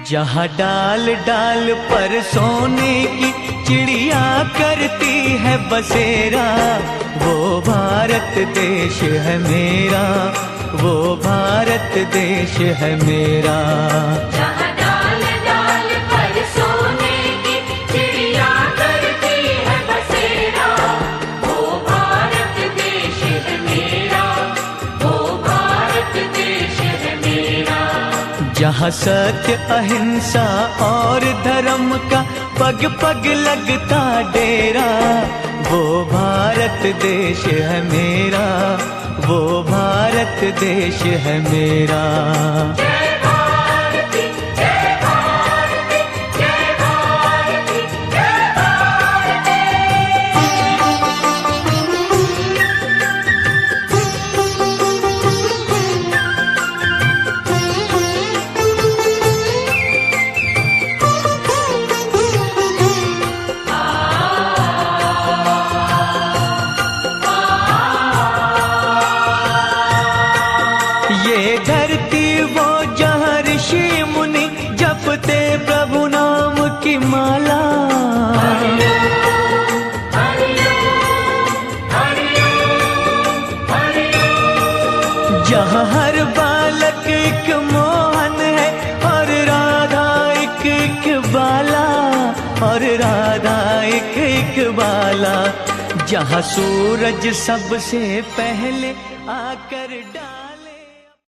जहाँ डाल डाल पर सोने की चिड़िया करती है बसेरा, वो भारत देश है मेरा, वो भारत देश है मेरा। जहाँ डाल डाल पर सोने की चिड़िया करती है बसेरा, वो भारत देश है मेरा, वो भारत देश है मेरा। जहाँ सत्य अहिंसा और धर्म का पग पग लगता डेरा, वो भारत देश है मेरा, वो भारत देश है मेरा। जय भारती जय भारती जय भारती जय भारती। ये धरती वो जहाँ ऋषि मुनि जपते प्रभु नाम की माला, जहाँ हर बालक एक मोहन है और राधा एक एक बाला, और राधा एक एक बाला। जहाँ सूरज सबसे पहले आकर